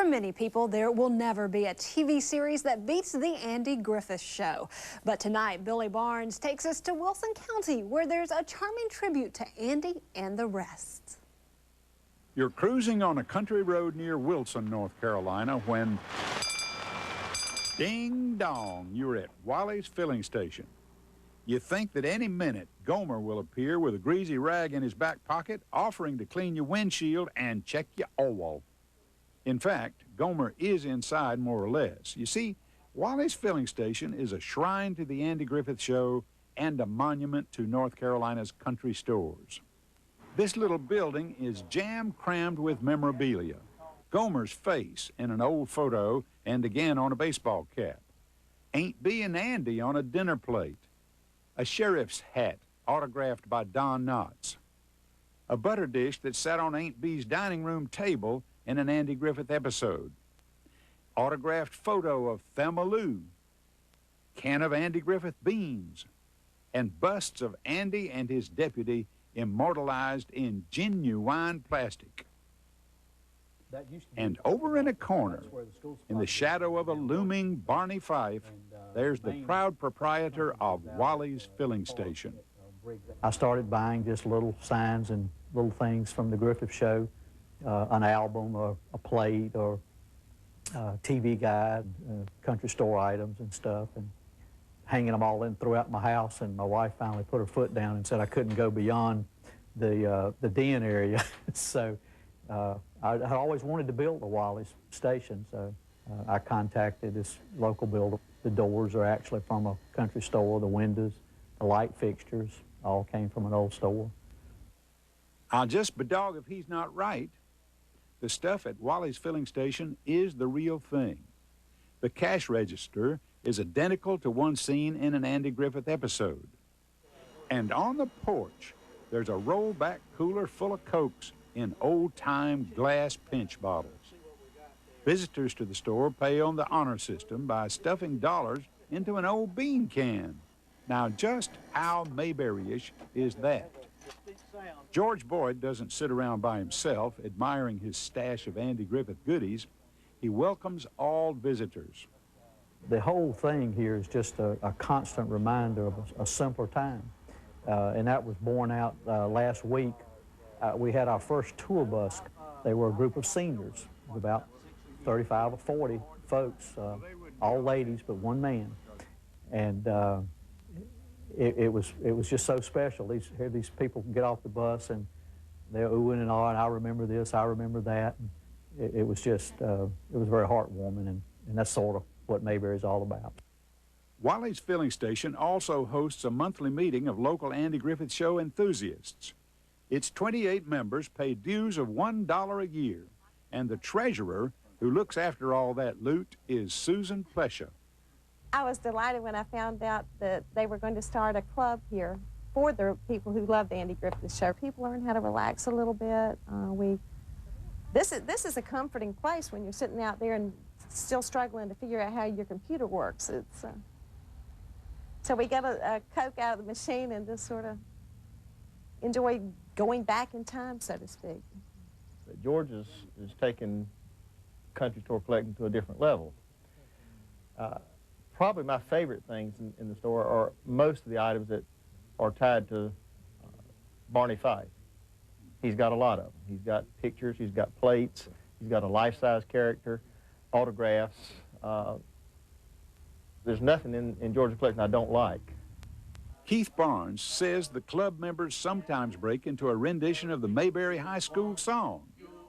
For many people, there will never be a TV series that beats the Andy Griffith Show. But tonight, Billy Barnes takes us to Wilson County, where there's a charming tribute to Andy and the rest. You're cruising on a country road near Wilson, North Carolina, when ding dong, you're at Wally's filling station. You think that any minute Gomer will appear with a greasy rag in his back pocket, offering to clean your windshield and check your oil. In fact, Gomer is inside more or less. You see, Wally's filling station is a shrine to the Andy Griffith Show and a monument to North Carolina's country stores. This little building is jam-crammed with memorabilia. Gomer's face in an old photo and again on a baseball cap. Aunt Bee and Andy on a dinner plate. A sheriff's hat autographed by Don Knotts. A butter dish that sat on Aunt Bee's dining room table in an Andy Griffith episode. Autographed photo of Thelma Lou. Can of Andy Griffith beans. And busts of Andy and his deputy immortalized in genuine plastic. And over in a corner, in the shadow of a looming Barney Fife, there's the proud proprietor of Wally's filling station. I started buying just little signs and little things from the Griffith Show, an album or a plate or a TV guide, country store items and stuff, and hanging them all in throughout my house. And my wife finally put her foot down and said I couldn't go beyond the den area. So I always wanted to build a Wally's station, so I contacted this local builder. The doors are actually from a country store, the windows, the light fixtures, all came from an old store. I'll just bedog if he's not right. The stuff at Wally's filling station is the real thing. The cash register is identical to one seen in an Andy Griffith episode. And on the porch, there's a rollback cooler full of Cokes in old-time glass pinch bottles. Visitors to the store pay on the honor system by stuffing dollars into an old bean can. Now, just how Mayberry-ish is that? George Boyd doesn't sit around by himself admiring his stash of Andy Griffith goodies. He welcomes all visitors. The whole thing here is just a constant reminder of a simpler time. And that was borne out last week. We had our first tour bus. They were a group of seniors, about 35 or 40 folks, all ladies but one man. And it was just so special. These people get off the bus and they're oohing and ahhing, I remember this, I remember that. And it was just, it was very heartwarming, and that's sort of what Mayberry is all about. Wally's filling station also hosts a monthly meeting of local Andy Griffith Show enthusiasts. Its 28 members pay dues of $1 a year, and the treasurer who looks after all that loot is Susan Plesha. I was delighted when I found out that they were going to start a club here for the people who love the Andy Griffith Show. People learn how to relax a little bit. This is a comforting place when you're sitting out there and still struggling to figure out how your computer works. So we got a Coke out of the machine and just sort of enjoy going back in time, so to speak. George is taking country store collecting to a different level. Probably my favorite things in the store are most of the items that are tied to Barney Fife. He's got a lot of them. He's got pictures, he's got plates, he's got a life-size character, autographs. There's nothing in George's collection I don't like. Keith Barnes says the club members sometimes break into a rendition of the Mayberry High School song,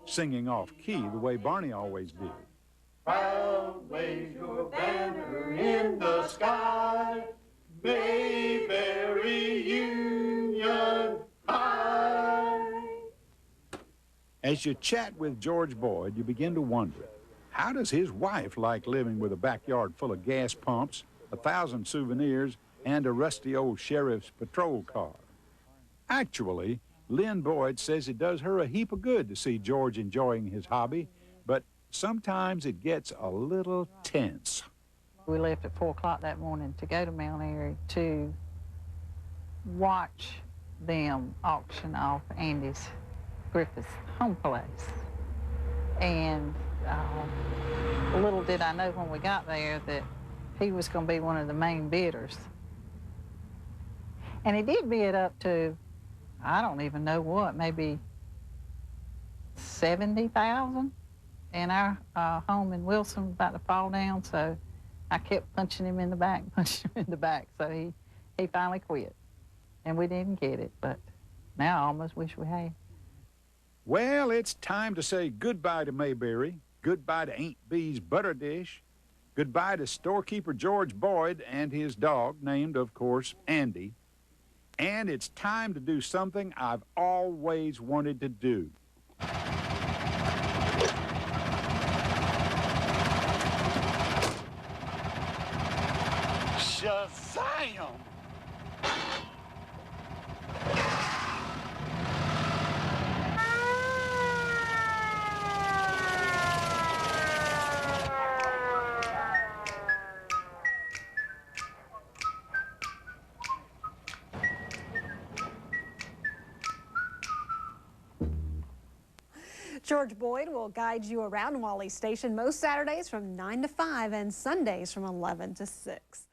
singing off-key the way Barney always did. Proud wave your banner in the sky, Mayberry Union High. As you chat with George Boyd, you begin to wonder, how does his wife like living with a backyard full of gas pumps, 1,000 souvenirs, and a rusty old sheriff's patrol car? Actually, Lynn Boyd says it does her a heap of good to see George enjoying his hobby, but sometimes it gets a little tense. We left at 4 o'clock that morning to go to Mount Airy to watch them auction off Andy's Griffith's home place. And little did I know when we got there that he was going to be one of the main bidders. And he did bid up to, I don't even know what, maybe 70,000. And our home in Wilson was about to fall down, so I kept punching him in the back, so he finally quit. And we didn't get it, but now I almost wish we had. Well, it's time to say goodbye to Mayberry, goodbye to Aunt Bee's butter dish, goodbye to storekeeper George Boyd and his dog, named, of course, Andy. And it's time to do something I've always wanted to do. Shazam! George Boyd will guide you around Wally Station most Saturdays from 9 to 5 and Sundays from 11 to 6.